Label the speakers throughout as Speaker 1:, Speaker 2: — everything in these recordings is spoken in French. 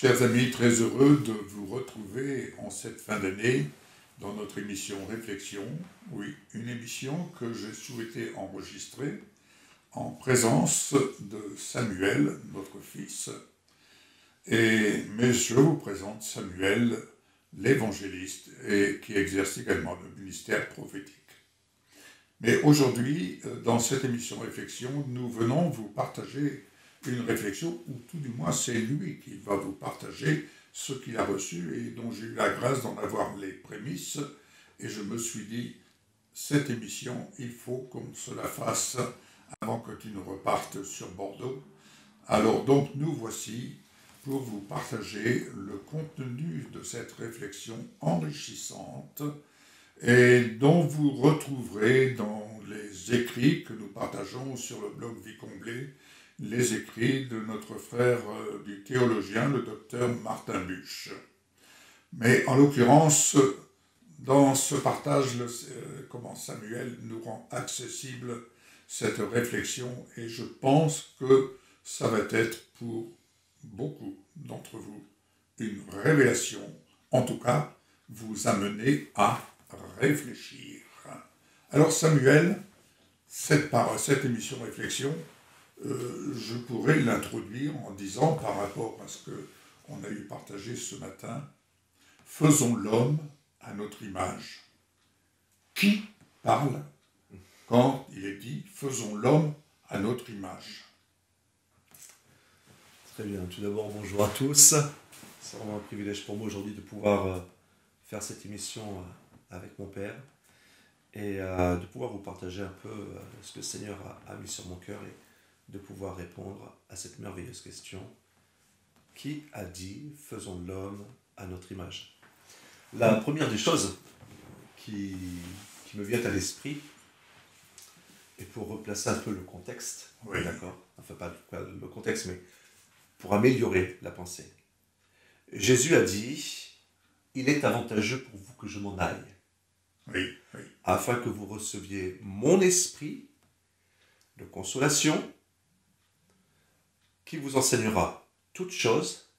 Speaker 1: Chers amis, très heureux de vous retrouver en cette fin d'année dans notre émission Réflexion. Oui, une émission que j'ai souhaité enregistrer en présence de Samuel, notre fils. Mais je vous présente Samuel, l'évangéliste, et qui exerce également le ministère prophétique. Mais aujourd'hui, dans cette émission Réflexion, nous venons vous partager une réflexion, ou tout du moins c'est lui qui va vous partager ce qu'il a reçu et dont j'ai eu la grâce d'en avoir les prémices. Et je me suis dit, cette émission, il faut qu'on se la fasse avant que tu ne repartes sur Bordeaux. Alors donc nous voici pour vous partager le contenu de cette réflexion enrichissante et dont vous retrouverez dans les écrits que nous partageons sur le blog Vie Comblée, les écrits de notre frère du théologien, le docteur Martin Buch. Mais en l'occurrence, dans ce partage, comment Samuel nous rend accessible cette réflexion, et je pense que ça va être pour beaucoup d'entre vous une révélation, en tout cas, vous amener à réfléchir. Alors Samuel, cette émission Réflexion, je pourrais l'introduire en disant, par rapport à ce qu'on a eu partagé ce matin, faisons l'homme à notre image. Qui parle quand il est dit faisons l'homme à notre image?
Speaker 2: Très bien, tout d'abord bonjour à tous. C'est vraiment un privilège pour moi aujourd'hui de pouvoir faire cette émission avec mon père et de pouvoir vous partager un peu ce que le Seigneur a mis sur mon cœur et de pouvoir répondre à cette merveilleuse question. Qui a dit « Faisons l'homme à notre image » La première des choses qui me vient à l'esprit, et pour replacer un peu le contexte,
Speaker 1: oui.
Speaker 2: D'accord, enfin pas le contexte, mais pour améliorer la pensée. Jésus a dit « Il est avantageux pour vous que je m'en aille,
Speaker 1: oui, oui.
Speaker 2: afin que vous receviez mon esprit de consolation, qui vous enseignera toutes choses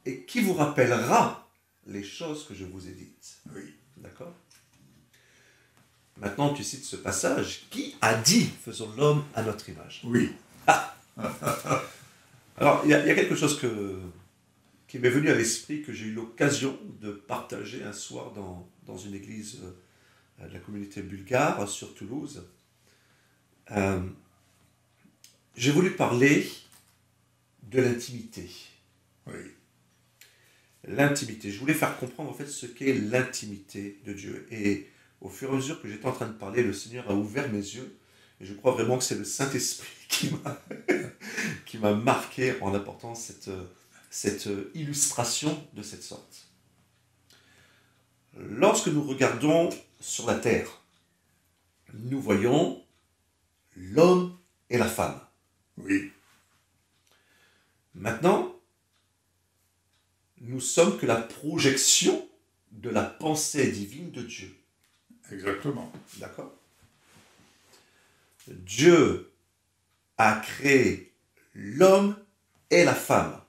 Speaker 2: et qui vous rappellera les choses que je vous ai dites. »
Speaker 1: Oui.
Speaker 2: D'accord? Maintenant, tu cites ce passage. Qui a dit « Faisons l'homme à notre image »
Speaker 1: Oui.
Speaker 2: Alors, il y a quelque chose qui m'est venu à l'esprit, que j'ai eu l'occasion de partager un soir dans une église de la communauté bulgare sur Toulouse. J'ai voulu parler de l'intimité.
Speaker 1: Oui.
Speaker 2: L'intimité. Je voulais faire comprendre en fait ce qu'est l'intimité de Dieu. Et au fur et à mesure que j'étais en train de parler, le Seigneur a ouvert mes yeux. Et je crois vraiment que c'est le Saint-Esprit qui m'a marqué en apportant cette illustration de cette sorte. Lorsque nous regardons sur la terre, nous voyons l'homme et la femme.
Speaker 1: Oui.
Speaker 2: Maintenant, nous sommes que la projection de la pensée divine de Dieu.
Speaker 1: Exactement.
Speaker 2: D'accord? Dieu a créé l'homme et la femme.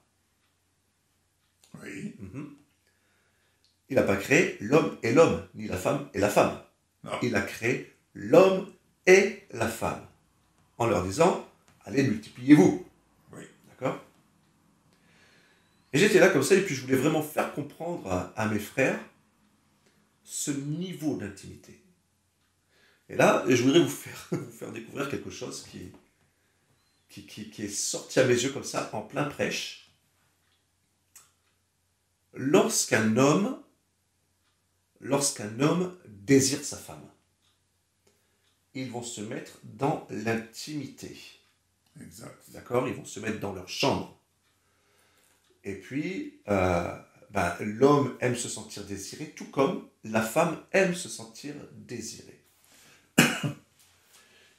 Speaker 1: Oui.
Speaker 2: Il n'a pas créé l'homme et l'homme, ni la femme et la femme.
Speaker 1: Non.
Speaker 2: Il a créé l'homme et la femme, en leur disant, allez, multipliez-vous.
Speaker 1: Oui.
Speaker 2: D'accord? Et j'étais là comme ça, et puis je voulais vraiment faire comprendre à mes frères ce niveau d'intimité. Et là, je voudrais vous faire découvrir quelque chose qui est sorti à mes yeux comme ça, en plein prêche. Lorsqu'un homme désire sa femme, ils vont se mettre dans l'intimité.
Speaker 1: Exact.
Speaker 2: D'accord? Ils vont se mettre dans leur chambre. Et puis, l'homme aime se sentir désiré, tout comme la femme aime se sentir désirée.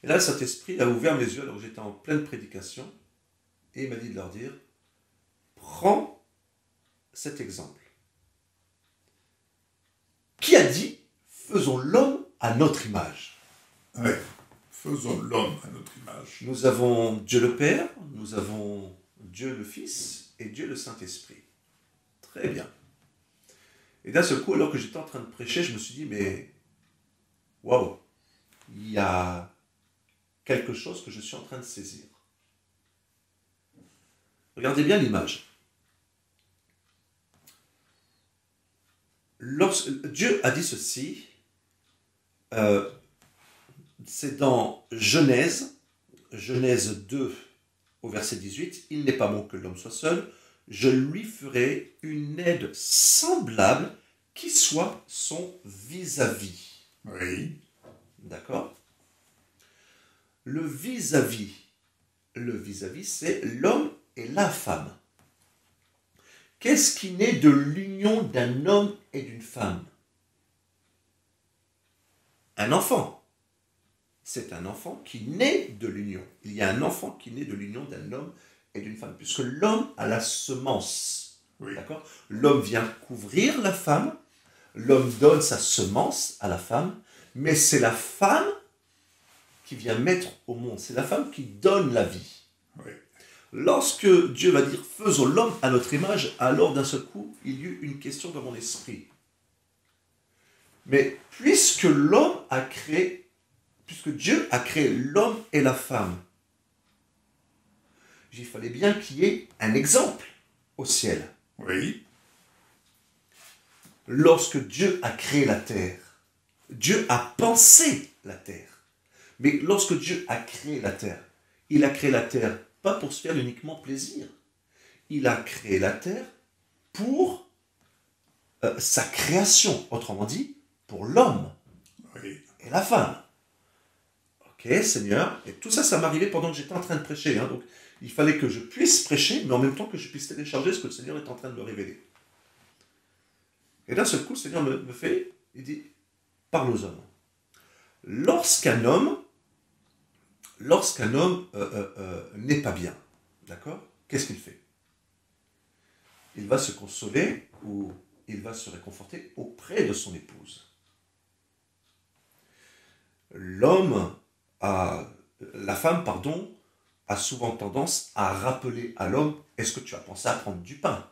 Speaker 2: Et là, le Saint-Esprit a ouvert mes yeux alors que j'étais en pleine prédication et il m'a dit de leur dire, prends cet exemple. Qui a dit, faisons l'homme à notre image?
Speaker 1: Oui. Faisons l'homme à notre image.
Speaker 2: Nous avons Dieu le Père, nous avons Dieu le Fils et Dieu le Saint-Esprit. Très bien. Et d'un seul coup, alors que j'étais en train de prêcher, je me suis dit, mais waouh, il y a quelque chose que je suis en train de saisir. Regardez bien l'image. Dieu a dit ceci, c'est dans Genèse 2 au verset 18, « Il n'est pas bon que l'homme soit seul, je lui ferai une aide semblable qui soit son vis-à-vis. »
Speaker 1: Oui.
Speaker 2: D'accord? Le vis-à-vis, c'est l'homme et la femme. Qu'est-ce qui naît de l'union d'un homme et d'une femme? Un enfant. C'est un enfant qui naît de l'union. Il y a un enfant qui naît de l'union d'un homme et d'une femme, puisque l'homme a la semence.
Speaker 1: Oui.
Speaker 2: D'accord? L'homme vient couvrir la femme, l'homme donne sa semence à la femme, mais c'est la femme qui vient mettre au monde. C'est la femme qui donne la vie.
Speaker 1: Oui.
Speaker 2: Lorsque Dieu va dire « faisons l'homme à notre image », alors d'un seul coup, il y eut une question dans mon esprit. Mais puisque Dieu a créé l'homme et la femme, il fallait bien qu'il y ait un exemple au ciel.
Speaker 1: Oui.
Speaker 2: Lorsque Dieu a créé la terre, Dieu a pensé la terre. Mais lorsque Dieu a créé la terre, il a créé la terre pas pour se faire uniquement plaisir. Il a créé la terre pour sa création, autrement dit, pour l'homme
Speaker 1: Oui.
Speaker 2: et la femme. Ok, Seigneur, et tout ça, ça m'arrivait pendant que j'étais en train de prêcher. Donc, il fallait que je puisse prêcher, mais en même temps que je puisse télécharger ce que le Seigneur est en train de me révéler. Et d'un seul coup, le Seigneur me fait, il dit, parle aux hommes. Lorsqu'un homme n'est pas bien, d'accord, qu'est-ce qu'il fait? Il va se consoler ou il va se réconforter auprès de son épouse. La femme, a souvent tendance à rappeler à l'homme, est-ce que tu as pensé à prendre du pain?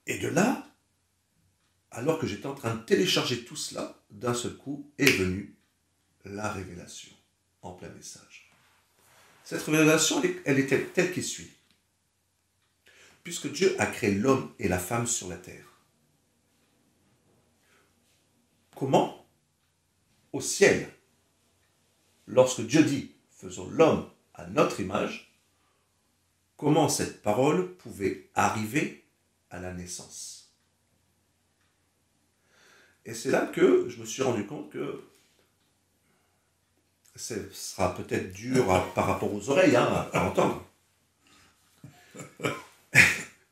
Speaker 2: Et de là, alors que j'étais en train de télécharger tout cela, d'un seul coup est venue la révélation en plein message. Cette révélation, elle était telle qu'il suit. Puisque Dieu a créé l'homme et la femme sur la terre, comment? Au ciel, lorsque Dieu dit « faisons l'homme à notre image », comment cette parole pouvait arriver à la naissance? Et c'est là que je me suis rendu compte que ce sera peut-être dur par rapport aux oreilles à entendre.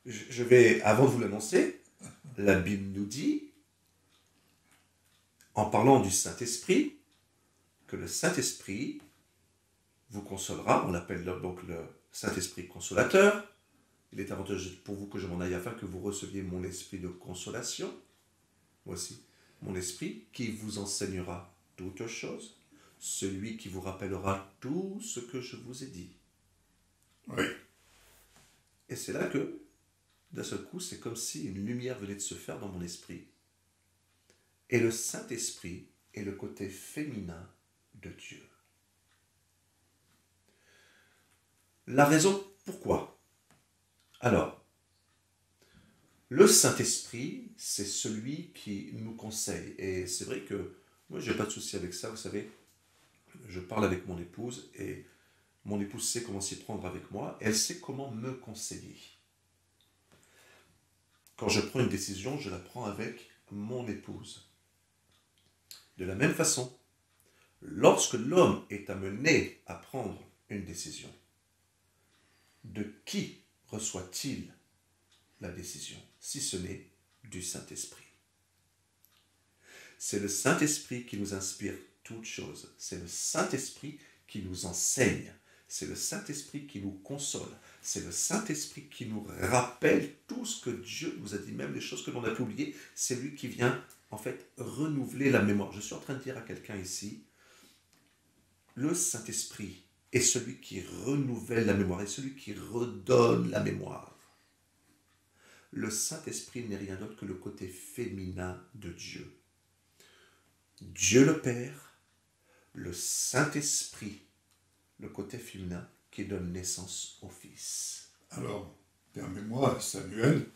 Speaker 2: Je vais, avant de vous l'annoncer, la Bible nous dit, en parlant du Saint-Esprit, que le Saint-Esprit vous consolera. On l'appelle donc le Saint-Esprit consolateur. Il est avantageux pour vous que je m'en aille afin que vous receviez mon esprit de consolation. Voici mon esprit qui vous enseignera toutes choses, celui qui vous rappellera tout ce que je vous ai dit.
Speaker 1: Oui.
Speaker 2: Et c'est là que, d'un seul coup, c'est comme si une lumière venait de se faire dans mon esprit. Et le Saint-Esprit est le côté féminin de Dieu. La raison pourquoi? Alors, le Saint-Esprit, c'est celui qui nous conseille. Et c'est vrai que moi, je n'ai pas de souci avec ça. Vous savez, je parle avec mon épouse et mon épouse sait comment s'y prendre avec moi. Elle sait comment me conseiller. Quand je prends une décision, je la prends avec mon épouse. De la même façon, lorsque l'homme est amené à prendre une décision, de qui reçoit-il la décision, si ce n'est du Saint-Esprit? C'est le Saint-Esprit qui nous inspire toutes choses. C'est le Saint-Esprit qui nous enseigne. C'est le Saint-Esprit qui nous console. C'est le Saint-Esprit qui nous rappelle tout ce que Dieu nous a dit, même les choses que l'on a pu oublier. C'est lui qui vient, en fait, renouveler la mémoire. Je suis en train de dire à quelqu'un ici, le Saint-Esprit est celui qui renouvelle la mémoire, est celui qui redonne la mémoire. Le Saint-Esprit n'est rien d'autre que le côté féminin de Dieu. Dieu le Père, le Saint-Esprit, le côté féminin qui donne naissance au Fils.
Speaker 1: Alors, permets-moi, Samuel,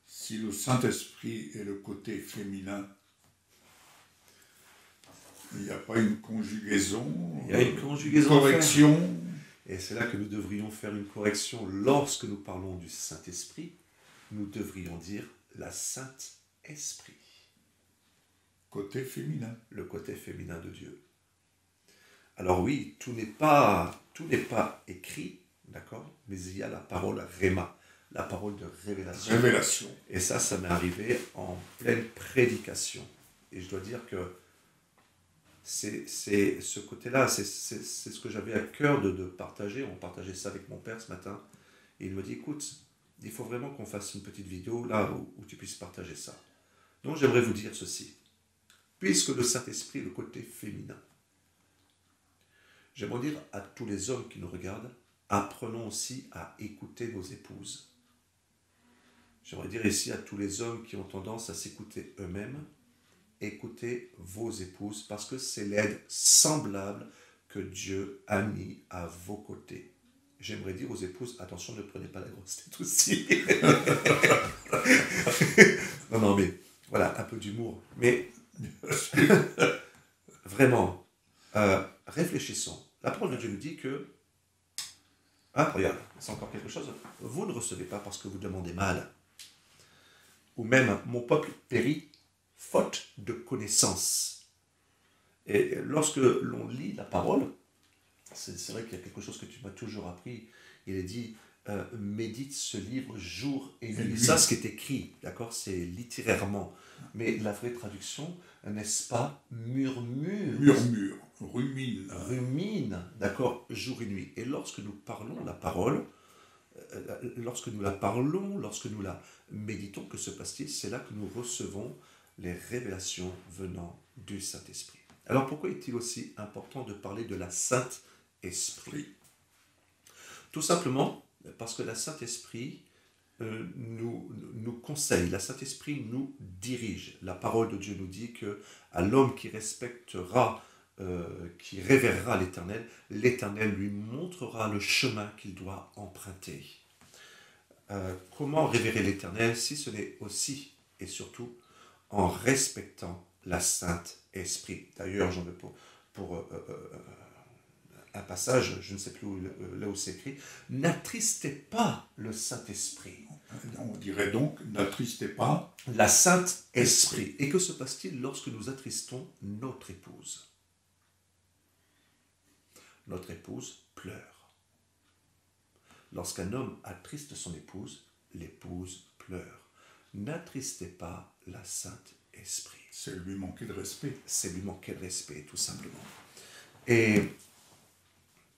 Speaker 1: si le Saint-Esprit est le côté féminin, il n'y a pas une conjugaison,
Speaker 2: il y a une conjugaison,
Speaker 1: correction.
Speaker 2: Et c'est là que nous devrions faire une correction. Lorsque nous parlons du Saint-Esprit, nous devrions dire la Saint-Esprit.
Speaker 1: Côté féminin.
Speaker 2: Le côté féminin de Dieu. Alors oui, tout n'est pas écrit, d'accord, mais il y a la parole réma, la parole de révélation.
Speaker 1: Révélation.
Speaker 2: Et ça m'est arrivé en pleine prédication. Et je dois dire que c'est ce côté-là, c'est ce que j'avais à cœur de partager. On partageait ça avec mon père ce matin. Et il me dit, écoute, il faut vraiment qu'on fasse une petite vidéo là où tu puisses partager ça. Donc j'aimerais vous dire ceci. Puisque le Saint-Esprit est le côté féminin, j'aimerais dire à tous les hommes qui nous regardent, apprenons aussi à écouter nos épouses. J'aimerais dire ici à tous les hommes qui ont tendance à s'écouter eux-mêmes, écoutez vos épouses parce que c'est l'aide semblable que Dieu a mis à vos côtés. J'aimerais dire aux épouses, attention, ne prenez pas la grosse tête aussi. non, mais voilà, un peu d'humour. Mais vraiment, réfléchissons. La parole de Dieu nous dit que, regarde, c'est encore quelque chose, vous ne recevez pas parce que vous demandez mal. Ou même, mon peuple périt faute de connaissance. Et lorsque l'on lit la parole, c'est vrai qu'il y a quelque chose que tu m'as toujours appris. Il est dit, médite ce livre jour et nuit. Ça, ce qui est écrit, d'accord, c'est littérairement. Mais la vraie traduction, n'est-ce pas, murmure.
Speaker 1: Murmure, rumine.
Speaker 2: Rumine, d'accord, jour et nuit. Et lorsque nous parlons la parole, lorsque nous la parlons, lorsque nous la méditons, que se passe-t-il? C'est là que nous recevons les révélations venant du Saint-Esprit. Alors pourquoi est-il aussi important de parler de la Saint-Esprit? Tout simplement parce que la Saint-Esprit nous conseille, la Saint-Esprit nous dirige. La parole de Dieu nous dit que à l'homme qui respectera, qui révérera l'Éternel, l'Éternel lui montrera le chemin qu'il doit emprunter. Comment révérer l'Éternel si ce n'est aussi et surtout en respectant la Saint-Esprit. D'ailleurs, j'en veux pour un passage, je ne sais plus là où c'est écrit, n'attristez pas le Saint-Esprit.
Speaker 1: On dirait donc, n'attristez pas
Speaker 2: la Saint-Esprit. Et que se passe-t-il lorsque nous attristons notre épouse? Notre épouse pleure. Lorsqu'un homme attriste son épouse, l'épouse pleure. N'attristez pas la Saint-Esprit.
Speaker 1: C'est lui manquer de respect.
Speaker 2: C'est lui manquer de respect, tout simplement. Et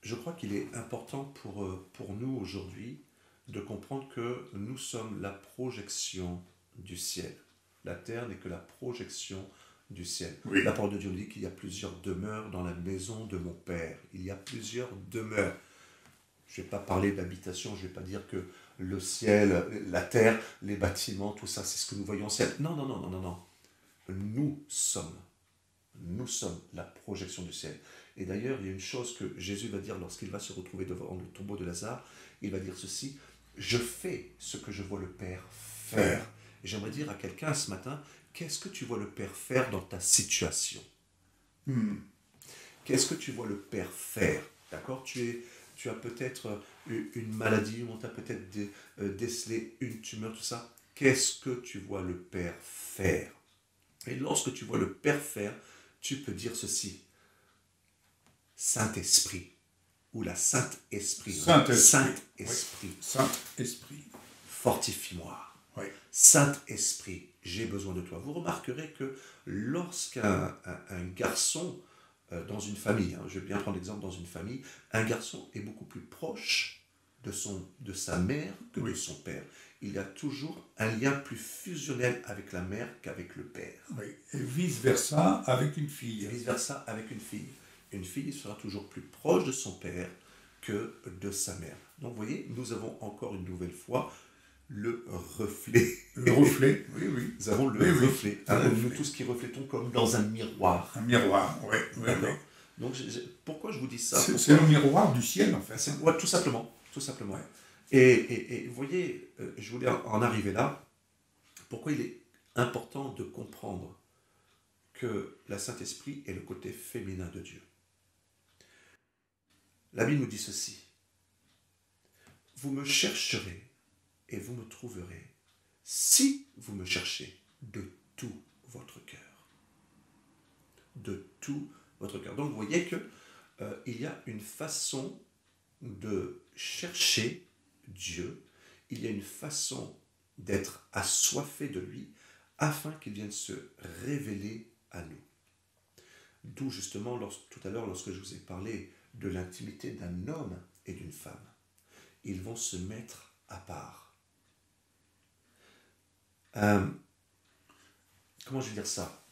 Speaker 2: je crois qu'il est important pour nous aujourd'hui de comprendre que nous sommes la projection du ciel. La terre n'est que la projection du ciel.
Speaker 1: Oui.
Speaker 2: La parole de Dieu nous dit qu'il y a plusieurs demeures dans la maison de mon Père. Il y a plusieurs demeures. Je ne vais pas parler d'habitation, je ne vais pas dire que le ciel, la terre, les bâtiments, tout ça, c'est ce que nous voyons au ciel. Non, non, non, non, non, non. Nous sommes la projection du ciel. Et d'ailleurs, il y a une chose que Jésus va dire lorsqu'il va se retrouver devant le tombeau de Lazare. Il va dire ceci, je fais ce que je vois le Père faire. Et j'aimerais dire à quelqu'un ce matin, qu'est-ce que tu vois le Père faire dans ta situation? Qu'est-ce que tu vois le Père faire? D'accord? Tu as peut-être une maladie, on t'a peut-être décelé une tumeur, tout ça. Qu'est-ce que tu vois le Père faire? Et lorsque tu vois le Père faire, tu peux dire ceci. Saint-Esprit, ou la Saint-Esprit.
Speaker 1: Saint-Esprit. Saint-Esprit.
Speaker 2: Fortifie-moi.
Speaker 1: Oui.
Speaker 2: Saint-Esprit, j'ai besoin de toi. Vous remarquerez que lorsqu'un garçon, dans une famille, je vais bien prendre l'exemple dans une famille, un garçon est beaucoup plus proche de sa mère que de son père. Il y a toujours un lien plus fusionnel avec la mère qu'avec le père.
Speaker 1: Oui. Et vice-versa avec une fille.
Speaker 2: Et vice-versa avec une fille. une fille sera toujours plus proche de son père que de sa mère. Donc vous voyez, nous avons encore une nouvelle fois le reflet.
Speaker 1: Le reflet, oui, oui.
Speaker 2: Nous avons le
Speaker 1: Oui, oui.
Speaker 2: reflet.
Speaker 1: Le reflet.
Speaker 2: Nous tous qui reflétons comme dans un miroir.
Speaker 1: Un miroir, oui, oui,
Speaker 2: D'accord.
Speaker 1: oui.
Speaker 2: Donc pourquoi je vous dis ça?
Speaker 1: C'est le miroir du ciel, en fait.
Speaker 2: Ouais, tout simplement. Tout simplement.
Speaker 1: Ouais.
Speaker 2: Et vous voyez, je voulais en arriver là. Pourquoi il est important de comprendre que la Saint-Esprit est le côté féminin de Dieu. La Bible nous dit ceci. Vous me chercherez et vous me trouverez si vous me cherchez de tout votre cœur. De tout votre cœur. Donc vous voyez que il y a une façon de chercher Dieu, il y a une façon d'être assoiffé de lui afin qu'il vienne se révéler à nous. D'où justement, tout à l'heure, lorsque je vous ai parlé de l'intimité d'un homme et d'une femme, ils vont se mettre à part. Comment je vais dire ça?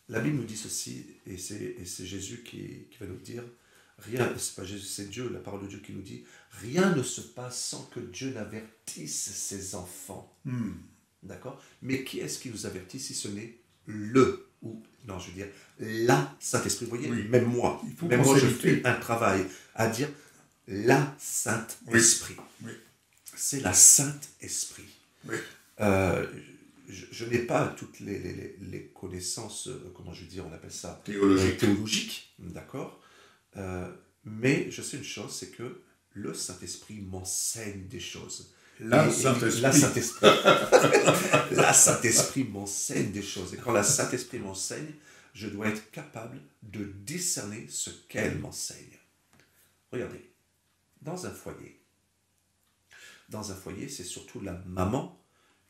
Speaker 2: La Bible nous dit ceci, et c'est Jésus qui va nous dire, rien, c'est pas Jésus, c'est Dieu, la parole de Dieu qui nous dit, rien ne se passe sans que Dieu n'avertisse ses enfants. D'accord? Mais qui est-ce qui nous avertit si ce n'est la Saint-Esprit? Vous voyez, oui. Même moi, je fais un travail à dire la Saint-Esprit.
Speaker 1: Oui.
Speaker 2: C'est la Saint-Esprit.
Speaker 1: Oui.
Speaker 2: Je n'ai pas toutes les connaissances, comment je veux dire, on appelle ça
Speaker 1: théologiques,
Speaker 2: d'accord, mais je sais une chose, c'est que le Saint-Esprit m'enseigne des choses. La Saint-Esprit m'enseigne des choses. Et quand la Saint-Esprit m'enseigne, je dois être capable de discerner ce qu'elle m'enseigne. Regardez, dans un foyer, c'est surtout la maman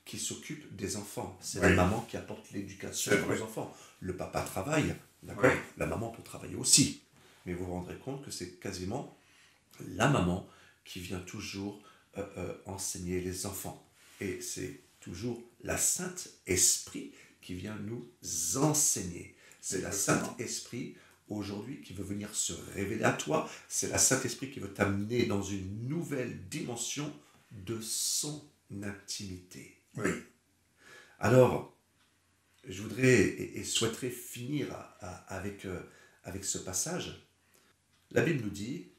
Speaker 2: qui s'occupe des enfants. C'est la maman qui apporte l'éducation aux enfants. Le papa travaille, d'accord ? La maman peut travailler aussi. Mais vous vous rendrez compte que c'est quasiment la maman qui vient toujours enseigner les enfants. Et c'est toujours la Saint-Esprit qui vient nous enseigner. C'est la Saint-Esprit aujourd'hui qui veut venir se révéler à toi. C'est la Saint-Esprit qui veut t'amener dans une nouvelle dimension de son intimité.
Speaker 1: Oui.
Speaker 2: Alors, je voudrais et souhaiterais finir avec ce passage. La Bible nous dit,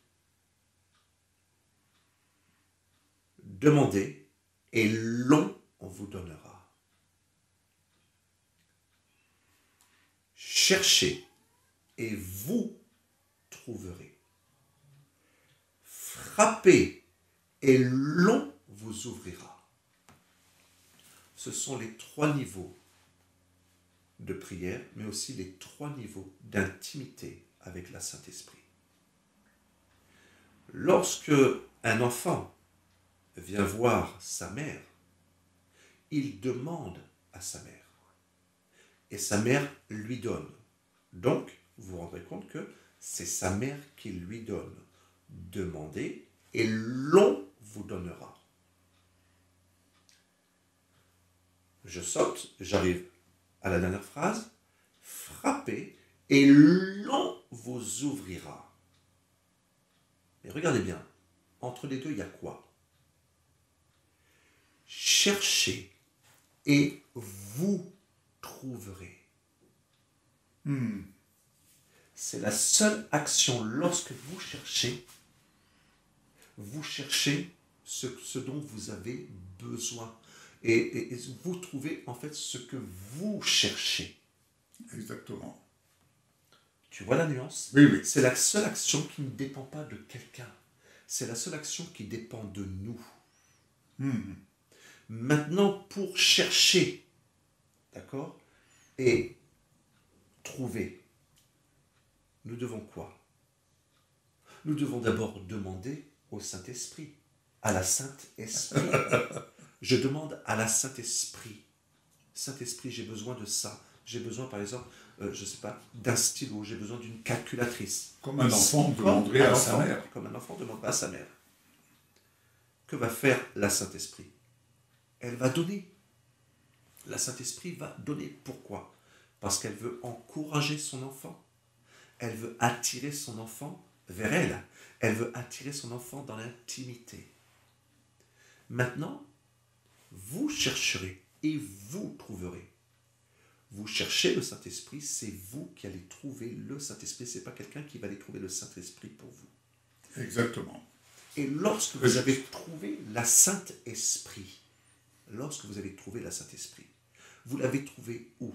Speaker 2: demandez et l'on vous donnera. Cherchez et vous trouverez. Frappez et l'on vous ouvrira. Ce sont les 3 niveaux de prière, mais aussi les 3 niveaux d'intimité avec la Saint-Esprit. Lorsque un enfant vient voir sa mère, il demande à sa mère. Et sa mère lui donne. Donc, vous vous rendrez compte que c'est sa mère qui lui donne. Demandez et l'on vous donnera. Je saute, j'arrive à la dernière phrase. Frappez et l'on vous ouvrira. Et regardez bien, entre les deux, il y a quoi? Cherchez et vous trouverez. C'est la seule action lorsque vous cherchez ce dont vous avez besoin. Et vous trouvez en fait ce que vous cherchez.
Speaker 1: Exactement.
Speaker 2: Tu vois la nuance?
Speaker 1: Oui, oui.
Speaker 2: C'est la seule action qui ne dépend pas de quelqu'un. C'est la seule action qui dépend de nous. Maintenant, pour chercher, d'accord, et trouver, nous devons quoi? Nous devons d'abord demander au Saint-Esprit, à la Saint-Esprit. Je demande à la Saint-Esprit. Saint-Esprit, j'ai besoin de ça. J'ai besoin, par exemple, je ne sais pas, d'un stylo, j'ai besoin d'une calculatrice.
Speaker 1: Comme un enfant demanderait à sa mère.
Speaker 2: Comme un enfant demanderait à sa mère. Que va faire la Saint-Esprit? Elle va donner. La Saint-Esprit va donner. Pourquoi? Parce qu'elle veut encourager son enfant. Elle veut attirer son enfant vers elle. Elle veut attirer son enfant dans l'intimité. Maintenant, vous chercherez et vous trouverez. Vous cherchez le Saint-Esprit, c'est vous qui allez trouver le Saint-Esprit. Ce n'est pas quelqu'un qui va aller trouver le Saint-Esprit pour vous.
Speaker 1: Exactement.
Speaker 2: Et lorsque vous avez trouvé la Saint-Esprit, vous l'avez trouvé où?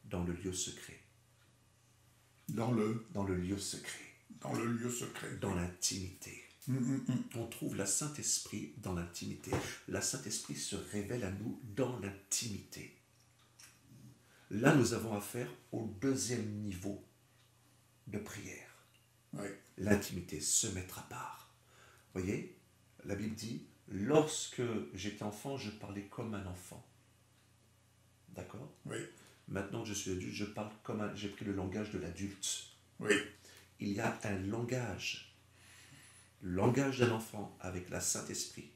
Speaker 2: Dans le lieu secret.
Speaker 1: Dans le
Speaker 2: lieu secret.
Speaker 1: Dans le lieu secret.
Speaker 2: Dans l'intimité. On trouve la Saint-Esprit dans l'intimité. La Saint-Esprit se révèle à nous dans l'intimité. Là, nous avons affaire au deuxième niveau de prière.
Speaker 1: Oui.
Speaker 2: L'intimité, se mettre à part. Vous voyez, la Bible dit, lorsque j'étais enfant, je parlais comme un enfant. D'accord?
Speaker 1: Oui.
Speaker 2: Maintenant que je suis adulte, je parle j'ai pris le langage de l'adulte.
Speaker 1: Oui.
Speaker 2: Il y a un langage d'un enfant avec la Saint-Esprit.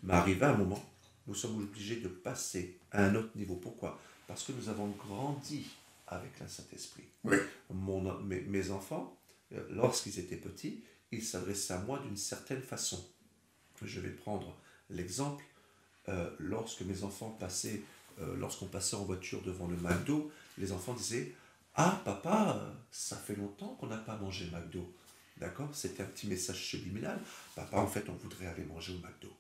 Speaker 2: Mais arrivé à un moment, nous sommes obligés de passer à un autre niveau. Pourquoi? Parce que nous avons grandi avec la Saint-Esprit.
Speaker 1: Oui.
Speaker 2: Mes enfants, lorsqu'ils étaient petits, ils s'adressaient à moi d'une certaine façon. Je vais prendre l'exemple, lorsque mes enfants passaient, lorsqu'on passait en voiture devant le McDo, les enfants disaient « Ah papa, ça fait longtemps qu'on n'a pas mangé McDo. » D'accord? C'était un petit message subliminal. « Papa, en fait, on voudrait aller manger au McDo. »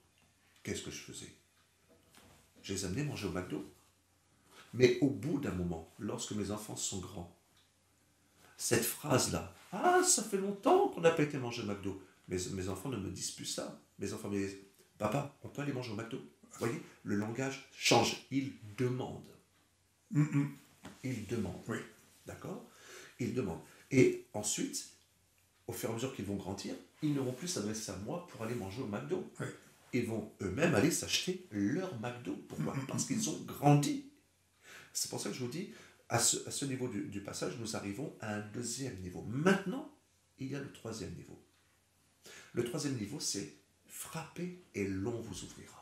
Speaker 2: Qu'est-ce que je faisais? Je les amenais manger au McDo. Mais au bout d'un moment, lorsque mes enfants sont grands, cette phrase-là, « Ah, ça fait longtemps qu'on n'a pas été manger au McDo. » Mes enfants ne me disent plus ça. Mes enfants me disent, « Papa, on peut aller manger au McDo. » Vous voyez, le langage change. Ils demandent. Ils demandent.
Speaker 1: Oui.
Speaker 2: D'accord? Ils demandent. Et ensuite, au fur et à mesure qu'ils vont grandir, ils ne vont plus s'adresser à moi pour aller manger au McDo.
Speaker 1: Oui.
Speaker 2: Ils vont eux-mêmes aller s'acheter leur McDo. Pourquoi? Parce qu'ils ont grandi. C'est pour ça que je vous dis, à ce niveau du passage, nous arrivons à un deuxième niveau. Maintenant, il y a le troisième niveau. Le troisième niveau, c'est frapper et l'on vous ouvrira.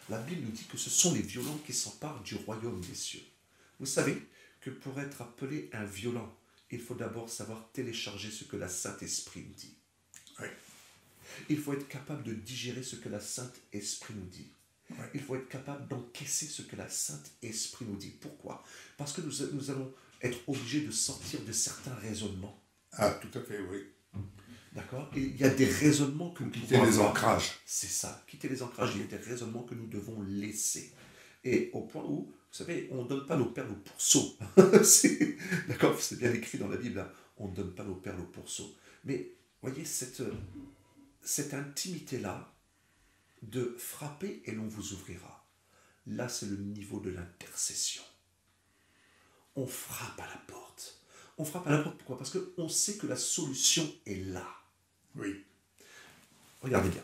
Speaker 2: La Bible nous dit que ce sont les violents qui s'emparent du royaume des cieux. Vous savez que pour être appelé un violent, il faut d'abord savoir télécharger ce que la Saint-Esprit nous dit.
Speaker 1: Oui.
Speaker 2: Il faut être capable de digérer ce que la Saint-Esprit nous dit.
Speaker 1: Oui.
Speaker 2: Il faut être capable d'encaisser ce que la Saint-Esprit nous dit. Pourquoi? Parce que nous allons être obligés de sortir de certains raisonnements.
Speaker 1: Ah, tout à fait, oui.
Speaker 2: D'accord? Et il y a des raisonnements que nous devons
Speaker 1: quitter les ancrages.
Speaker 2: C'est ça, quitter les ancrages. Il y a des raisonnements que nous devons laisser. Et au point où, vous savez, on ne donne pas nos perles au pourceau. D'accord? C'est bien écrit dans la Bible. Hein. On ne donne pas nos perles au pourceau. Mais, voyez, cette intimité-là, de frapper et l'on vous ouvrira. Là, c'est le niveau de l'intercession. On frappe à la porte. On frappe à la porte, pourquoi? Parce qu'on sait que la solution est là.
Speaker 1: Oui.
Speaker 2: Regardez bien.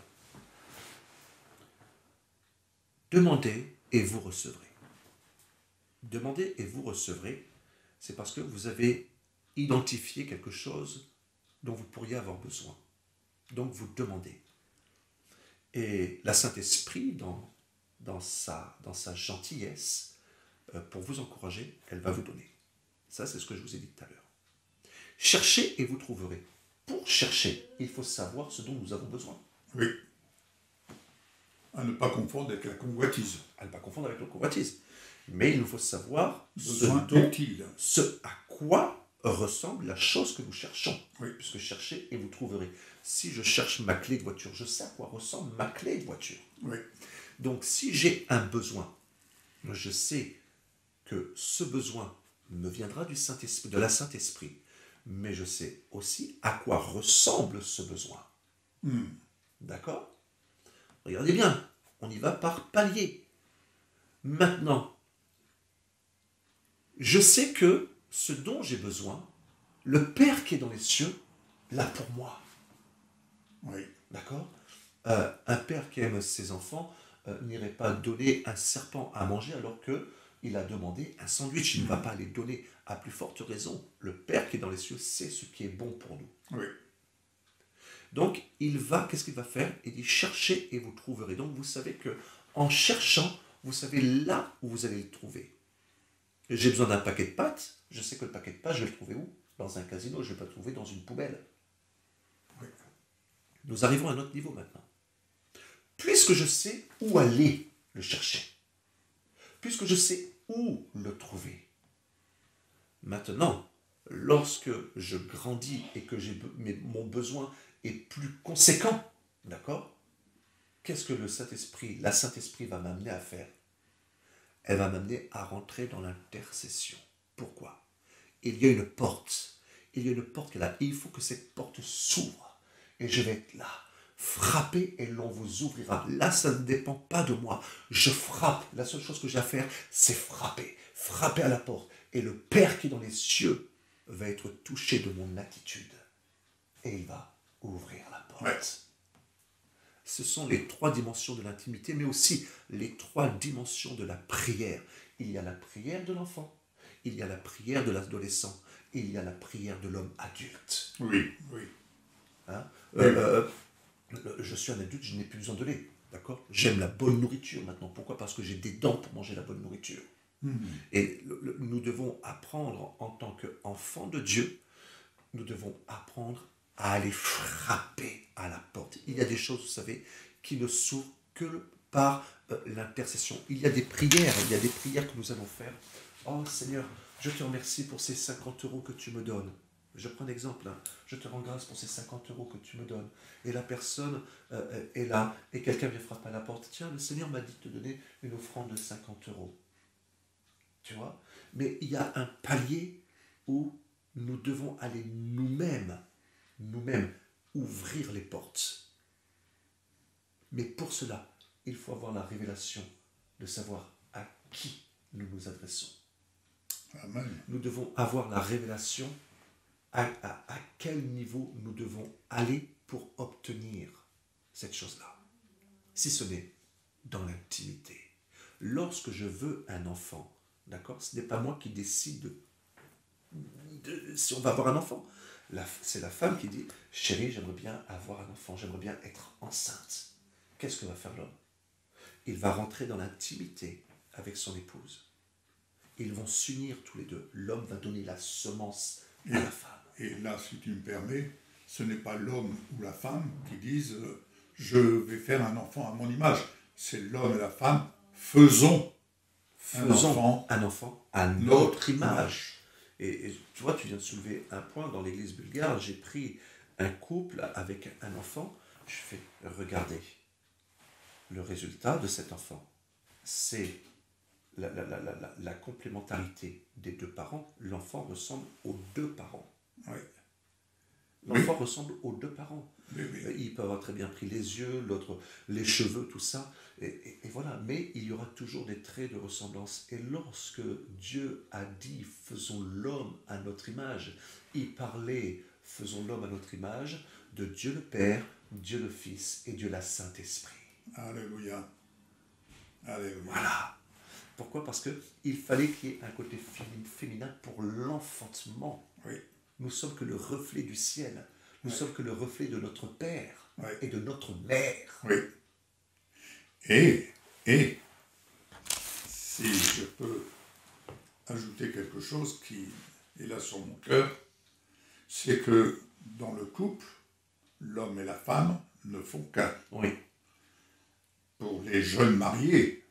Speaker 2: Demandez et vous recevrez. Demandez et vous recevrez, c'est parce que vous avez identifié quelque chose dont vous pourriez avoir besoin. Donc vous demandez. Et la Saint-Esprit, dans sa gentillesse, pour vous encourager, elle va vous donner. Ça, c'est ce que je vous ai dit tout à l'heure. Cherchez et vous trouverez. Pour chercher, il faut savoir ce dont nous avons besoin.
Speaker 1: Oui. À ne pas confondre avec la convoitise.
Speaker 2: À ne pas confondre avec la convoitise. Mais il nous faut savoir ce à quoi ressemble la chose que nous cherchons.
Speaker 1: Oui.
Speaker 2: Puisque cherchez et vous trouverez. Si je cherche ma clé de voiture, je sais à quoi ressemble ma clé de voiture.
Speaker 1: Oui.
Speaker 2: Donc si j'ai un besoin, je sais que ce besoin me viendra du Saint-Esprit, de la Saint-Esprit, mais je sais aussi à quoi ressemble ce besoin. D'accord? Regardez bien, on y va par palier. Maintenant, je sais que ce dont j'ai besoin, le Père qui est dans les cieux l'a pour moi.
Speaker 1: Oui.
Speaker 2: D'accord? Un père qui aime ses enfants n'irait pas donner un serpent à manger alors qu'il a demandé un sandwich. Il ne va pas les donner. À plus forte raison, le Père qui est dans les cieux sait ce qui est bon pour nous.
Speaker 1: Oui.
Speaker 2: Donc, qu'est-ce qu'il va faire? Il dit, cherchez et vous trouverez. Donc, vous savez que en cherchant, vous savez là où vous allez le trouver. J'ai besoin d'un paquet de pâtes. Je sais que le paquet de pâtes, je vais le trouver où? Dans un casino, je ne vais pas le trouver dans une poubelle.
Speaker 1: Oui.
Speaker 2: Nous arrivons à un autre niveau maintenant. Puisque je sais où aller le chercher, puisque je sais où le trouver, maintenant, lorsque je grandis et que mon besoin est plus conséquent, d'accord? Qu'est-ce que la Saint-Esprit va m'amener à faire? Elle va m'amener à rentrer dans l'intercession. Pourquoi? Il y a une porte. Il y a une porte qui est là. Il faut que cette porte s'ouvre. Et je vais être là. Frappez et l'on vous ouvrira. Là, ça ne dépend pas de moi. Je frappe. La seule chose que j'ai à faire, c'est frapper. Frapper à la porte. Et le Père qui est dans les cieux va être touché de mon attitude. Et il va ouvrir la porte.
Speaker 1: Ouais.
Speaker 2: Ce sont les 3 dimensions de l'intimité, mais aussi les 3 dimensions de la prière. Il y a la prière de l'enfant, il y a la prière de l'adolescent, et il y a la prière de l'homme adulte.
Speaker 1: Oui, oui.
Speaker 2: Hein?
Speaker 1: Oui.
Speaker 2: Je suis un adulte, je n'ai plus besoin de lait. D'accord? J'aime la bonne nourriture maintenant. Pourquoi? Parce que j'ai des dents pour manger la bonne nourriture. Et nous devons apprendre en tant qu'enfants de Dieu, nous devons apprendre à aller frapper à la porte. Il y a des choses, vous savez, qui ne s'ouvrent que par l'intercession. Il y a des prières que nous allons faire. Oh Seigneur, je te remercie pour ces 50 € que tu me donnes. Je prends un exemple. Je te rends grâce pour ces 50 € que tu me donnes. Et la personne est là, et quelqu'un vient frapper à la porte. Tiens, le Seigneur m'a dit de te donner une offrande de 50 €. Tu vois? Mais il y a un palier où nous devons aller nous-mêmes ouvrir les portes. Mais pour cela, il faut avoir la révélation de savoir à qui nous nous adressons.
Speaker 1: Amen.
Speaker 2: Nous devons avoir la révélation à quel niveau nous devons aller pour obtenir cette chose-là. Si ce n'est dans l'intimité. Lorsque je veux un enfant, d'accord, ce n'est pas moi qui décide si on va avoir un enfant. C'est la femme qui dit « Chérie, j'aimerais bien avoir un enfant, j'aimerais bien être enceinte. » Qu'est-ce que va faire l'homme? Il va rentrer dans l'intimité avec son épouse. Ils vont s'unir tous les deux. L'homme va donner la semence à la femme.
Speaker 1: Et là, si tu me permets, ce n'est pas l'homme ou la femme qui disent « Je vais faire un enfant à mon image ». C'est l'homme et la femme « Faisons un enfant
Speaker 2: à notre image. » Et tu vois, tu viens de soulever un point dans l'église bulgare. J'ai pris un couple avec un enfant. Je fais, regardez, le résultat de cet enfant, c'est la complémentarité des 2 parents. L'enfant ressemble aux 2 parents.
Speaker 1: Oui.
Speaker 2: L'enfant ressemble aux 2 parents.
Speaker 1: Oui.
Speaker 2: Il peut avoir très bien pris les yeux, l'autre les cheveux, tout ça. Et voilà. Mais il y aura toujours des traits de ressemblance. Et lorsque Dieu a dit « faisons l'homme à notre image », il parlait « faisons l'homme à notre image » de Dieu le Père, Dieu le Fils et Dieu la Saint-Esprit.
Speaker 1: Alléluia. Alléluia.
Speaker 2: Voilà. Pourquoi? Parce qu'il fallait qu'il y ait un côté féminin pour l'enfantement.
Speaker 1: Oui.
Speaker 2: Nous sommes que le reflet du ciel. Nous sommes que le reflet de notre Père
Speaker 1: Ouais.
Speaker 2: et de notre Mère.
Speaker 1: Oui. Et si je peux ajouter quelque chose qui est là sur mon cœur, c'est que dans le couple, l'homme et la femme ne font qu'un.
Speaker 2: Oui.
Speaker 1: Pour les jeunes mariés,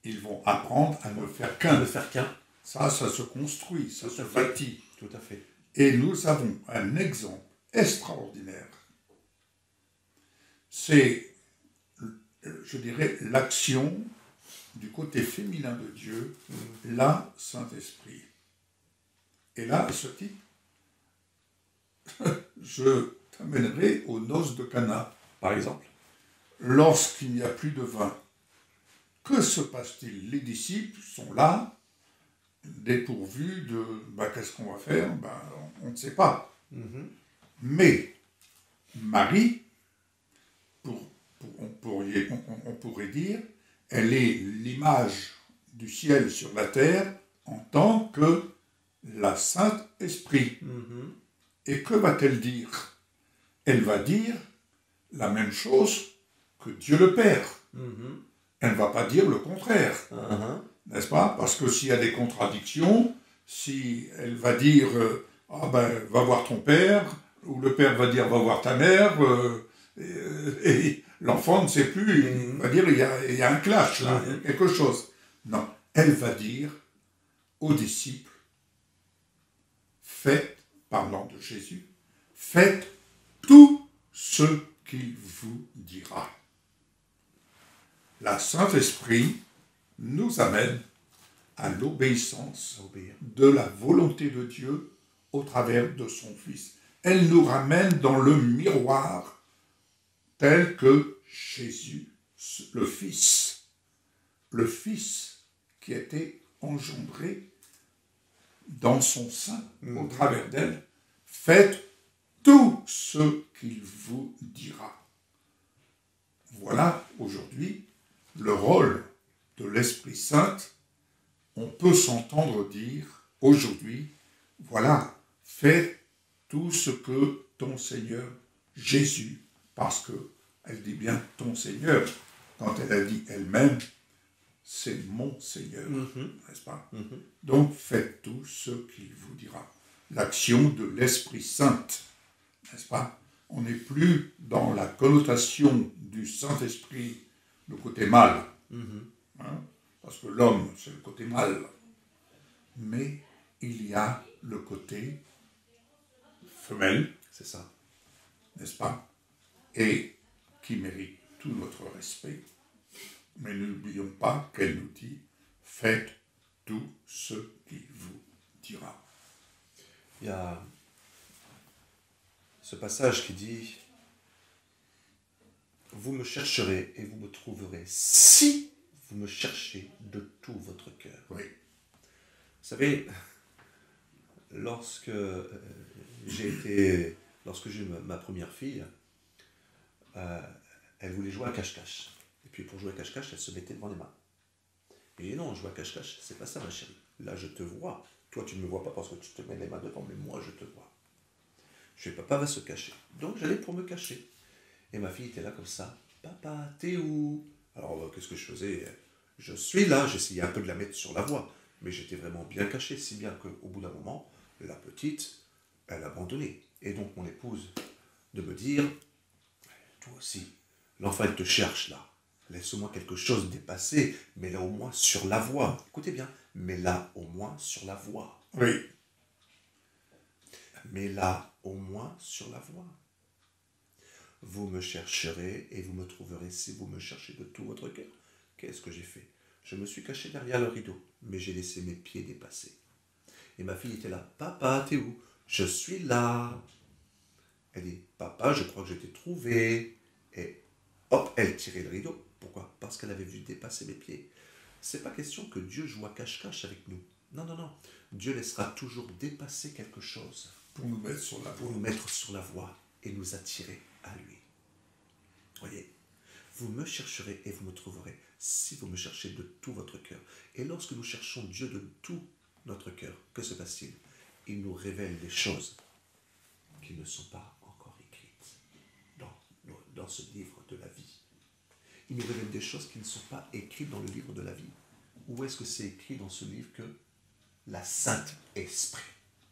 Speaker 1: ils vont apprendre à ne faire qu'un.
Speaker 2: Ne faire qu'un.
Speaker 1: Ça se construit, ça se bâtit.
Speaker 2: Tout à fait.
Speaker 1: Et nous avons un exemple extraordinaire. C'est, je dirais, l'action du côté féminin de Dieu, la Saint-Esprit. Et là, à ce titre, je t'amènerai aux noces de Cana.
Speaker 2: Par exemple.
Speaker 1: Lorsqu'il n'y a plus de vin, que se passe-t-il? Les disciples sont là, dépourvus de qu'est-ce qu'on va faire? On ne sait pas. Mais Marie, on pourrait dire, elle est l'image du ciel sur la terre en tant que la Saint-Esprit. Et que va-t-elle dire? Elle va dire la même chose que Dieu le Père. Elle ne va pas dire le contraire. n'est-ce pas? Parce que s'il y a des contradictions, si elle va dire ah ben, va voir ton père, ou le père va dire va voir ta mère, et l'enfant ne sait plus, il va dire il y a un clash là, il y a quelque chose. Non, elle va dire aux disciples, faites, parlant de Jésus, faites tout ce qu'il vous dira. La Saint-Esprit nous amène à l'obéissance de la volonté de Dieu au travers de son Fils. Elle nous ramène dans le miroir tel que Jésus, le Fils qui a été engendré dans son sein, au travers d'elle, faites tout ce qu'il vous dira. Voilà aujourd'hui le rôle de l'Esprit Saint. On peut s'entendre dire aujourd'hui, voilà, fais tout ce que ton Seigneur Jésus, parce qu'elle dit bien ton Seigneur, quand elle a dit elle-même, c'est mon Seigneur, n'est-ce pas? Donc faites tout ce qu'il vous dira. L'action de l'Esprit Saint, n'est-ce pas? On n'est plus dans la connotation du Saint-Esprit, le côté mal. Hein? Parce que l'homme, c'est le côté mal. Mais il y a le côté femelle,
Speaker 2: C'est ça.
Speaker 1: n'est-ce pas? Et qui mérite tout notre respect. Mais n'oublions pas qu'elle nous dit, faites tout ce qu'il vous dira.
Speaker 2: Il y a ce passage qui dit « Vous me chercherez et vous me trouverez si vous me cherchez de tout votre cœur. »
Speaker 1: Oui.
Speaker 2: Vous savez, lorsque j'ai eu ma première fille, elle voulait jouer à cache-cache. Et puis pour jouer à cache-cache, elle se mettait devant les mains. Et non, jouer à cache-cache, c'est pas ça ma chérie. Là, je te vois. Toi, tu ne me vois pas parce que tu te mets les mains devant, mais moi, je te vois. Je vais, papa va se cacher. Donc, j'allais pour me cacher. Et ma fille était là comme ça. Papa, t'es où? Alors, qu'est-ce que je faisais? Je suis là. J'essayais un peu de la mettre sur la voie. Mais j'étais vraiment bien caché, si bien qu'au bout d'un moment, la petite, elle abandonnait. Et donc, mon épouse, de me dire, toi aussi, l'enfant, elle te cherche là. Laisse-moi quelque chose dépasser, mais là au moins sur la voie. Écoutez bien, mais là au moins sur la voie.
Speaker 1: Oui.
Speaker 2: Mais là au moins sur la voie. Vous me chercherez et vous me trouverez si vous me cherchez de tout votre cœur. Qu'est-ce que j'ai fait? Je me suis caché derrière le rideau, mais j'ai laissé mes pieds dépasser. Et ma fille était là. Papa, t'es où? Je suis là. Elle dit, papa, je crois que je t'ai trouvé. Et hop, elle tirait le rideau. Pourquoi? Parce qu'elle avait vu dépasser mes pieds. C'est pas question que Dieu joue à cache-cache avec nous. Non, non, non. Dieu laissera toujours dépasser quelque chose.
Speaker 1: Pour nous mettre sur la voie.
Speaker 2: Pour nous mettre sur la voie et nous attirer à lui. Voyez, vous me chercherez et vous me trouverez si vous me cherchez de tout votre cœur. Et lorsque nous cherchons Dieu de tout notre cœur, que se passe-t-il? Il nous révèle des choses qui ne sont pas encore écrites dans ce livre de la vie. Il nous révèle des choses qui ne sont pas écrites dans le livre de la vie. Où est-ce que c'est écrit dans ce livre que la Saint-Esprit?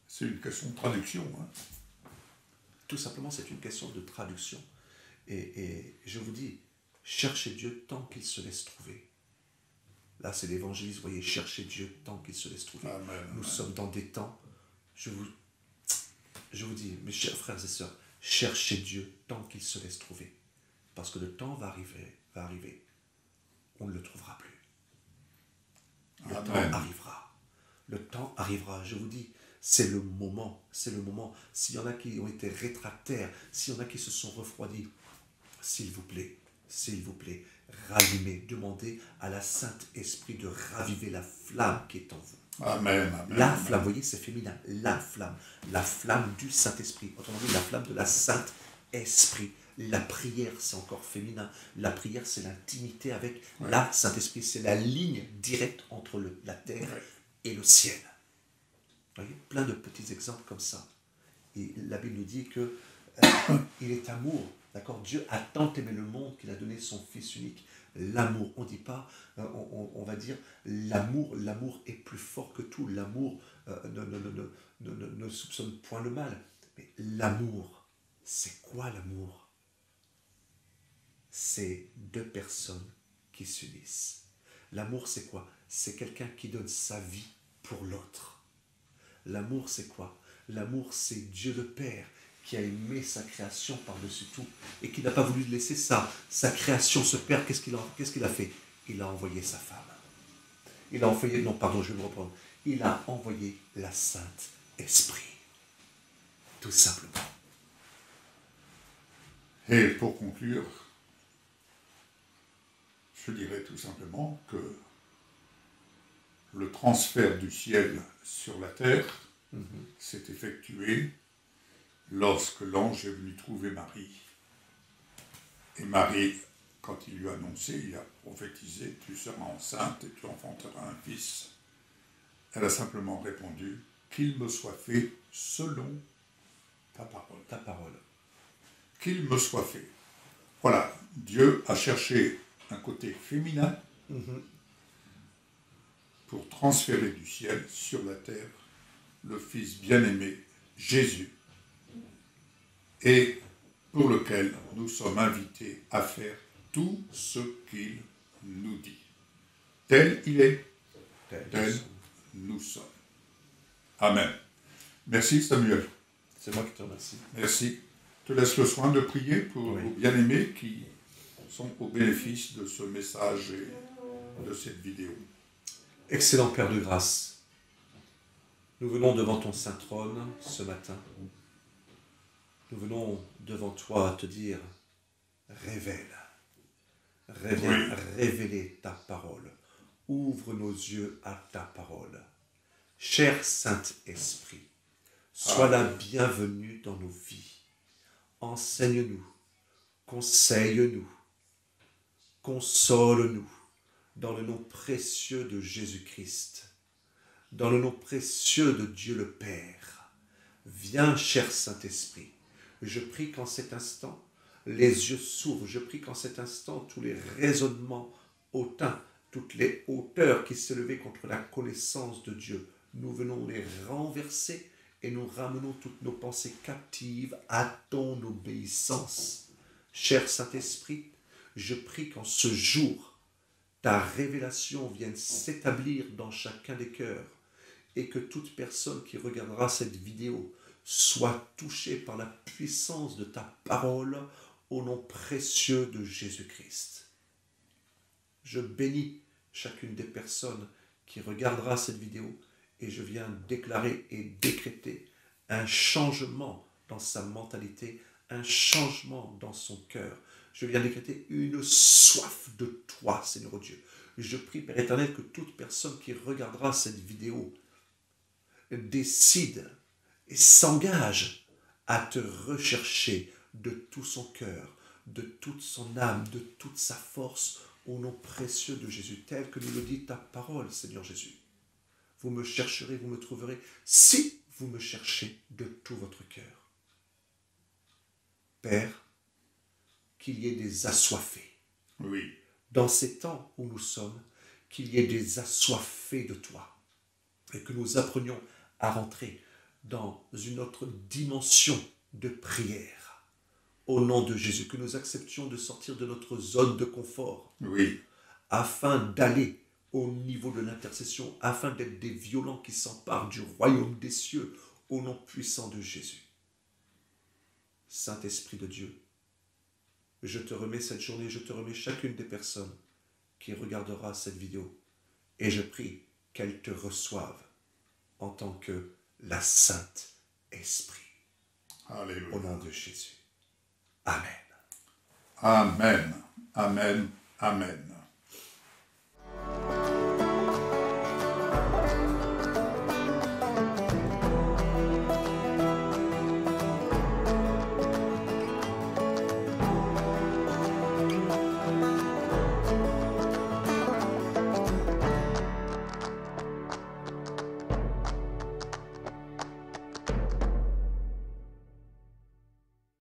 Speaker 1: C'est une question de traduction. Hein.
Speaker 2: Tout simplement, c'est une question de traduction. Et je vous dis, cherchez Dieu tant qu'il se laisse trouver. Là, c'est l'évangéliste, vous voyez, cherchez Dieu tant qu'il se laisse trouver.
Speaker 1: Amen,
Speaker 2: Nous
Speaker 1: amen.
Speaker 2: sommes dans des temps, je vous dis, mes chers frères et sœurs, cherchez Dieu tant qu'il se laisse trouver. Parce que le temps va arriver. On ne le trouvera plus. Le
Speaker 1: Amen.
Speaker 2: temps arrivera. Le temps arrivera, je vous dis, c'est le moment. S'il y en a qui ont été rétractaires, s'il y en a qui se sont refroidis, s'il vous plaît, rallumez, demandez à la Saint-Esprit de raviver la flamme qui est en vous.
Speaker 1: Amen, amen.
Speaker 2: La flamme, vous voyez, c'est féminin, la flamme du Saint-Esprit, autrement dit, la flamme de la Saint-Esprit. La prière, c'est encore féminin. La prière, c'est l'intimité avec la Saint-Esprit. C'est la ligne directe entre la terre et le ciel. Vous voyez, plein de petits exemples comme ça. Et la Bible nous dit que il est amour. D'accord? Dieu a tant aimé le monde qu'il a donné son Fils unique, l'amour. On ne dit pas, on va dire l'amour est plus fort que tout. L'amour ne soupçonne point le mal. Mais l'amour, c'est quoi l'amour? C'est deux personnes qui s'unissent. L'amour, c'est quoi? C'est quelqu'un qui donne sa vie pour l'autre. L'amour, c'est quoi? L'amour, c'est Dieu le Père qui a aimé sa création par-dessus tout et qui n'a pas voulu laisser sa création se perdre. Qu'est-ce qu'il a fait? Il a envoyé sa femme. Il a envoyé, non, pardon, je vais me reprendre. Il a envoyé la Sainte Esprit. Tout simplement.
Speaker 1: Et pour conclure, je dirais tout simplement que le transfert du ciel sur la terre s'est effectué lorsque l'ange est venu trouver Marie. Et Marie, quand il lui a annoncé, il a prophétisé, tu seras enceinte et tu enfanteras un fils. Elle a simplement répondu, qu'il me soit fait selon ta parole.
Speaker 2: Ta parole.
Speaker 1: Qu'il me soit fait. Voilà, Dieu a cherché un côté féminin pour transférer du ciel sur la terre le Fils bien-aimé, Jésus, et pour lequel nous sommes invités à faire tout ce qu'il nous dit. Tel il est, tel nous sommes. Amen. Merci Samuel.
Speaker 2: C'est moi qui te remercie.
Speaker 1: Merci. Je te laisse le soin de prier pour vos bien-aimés qui sont au bénéfice de ce message et de cette vidéo.
Speaker 2: Excellent Père de grâce, nous venons devant ton saint trône ce matin. Nous venons devant toi te dire, révéler ta parole. Ouvre nos yeux à ta parole. Cher Saint-Esprit, sois la bienvenue dans nos vies. Enseigne-nous, conseille-nous, console-nous dans le nom précieux de Jésus-Christ, dans le nom précieux de Dieu le Père. Viens, cher Saint-Esprit. Je prie qu'en cet instant, les yeux s'ouvrent. Je prie qu'en cet instant, tous les raisonnements hautains, toutes les hauteurs qui s'élevaient contre la connaissance de Dieu, nous venons les renverser et nous ramenons toutes nos pensées captives à ton obéissance. Cher Saint-Esprit, je prie qu'en ce jour, ta révélation vienne s'établir dans chacun des cœurs et que toute personne qui regardera cette vidéo soit touchée par la puissance de ta parole au nom précieux de Jésus-Christ. Je bénis chacune des personnes qui regardera cette vidéo et je viens déclarer et décréter un changement dans sa mentalité, un changement dans son cœur. Je viens décréter une soif de toi, Seigneur Dieu. Je prie, Père éternel, que toute personne qui regardera cette vidéo décide et s'engage à te rechercher de tout son cœur, de toute son âme, de toute sa force, au nom précieux de Jésus, tel que nous le dit ta parole, Seigneur Jésus. Vous me chercherez, vous me trouverez, si vous me cherchez de tout votre cœur. Père, qu'il y ait des assoiffés.
Speaker 1: Oui.
Speaker 2: Dans ces temps où nous sommes, qu'il y ait des assoiffés de toi. Et que nous apprenions à rentrer dans une autre dimension de prière. Au nom de Jésus, que nous acceptions de sortir de notre zone de confort.
Speaker 1: Oui.
Speaker 2: Afin d'aller au niveau de l'intercession, afin d'être des violents qui s'emparent du royaume des cieux, au nom puissant de Jésus. Saint-Esprit de Dieu, je te remets cette journée, je te remets chacune des personnes qui regardera cette vidéo, et je prie qu'elles te reçoivent en tant que la Sainte Esprit.
Speaker 1: Alléluia.
Speaker 2: Au nom de Jésus. Amen.
Speaker 1: Amen. Amen. Amen.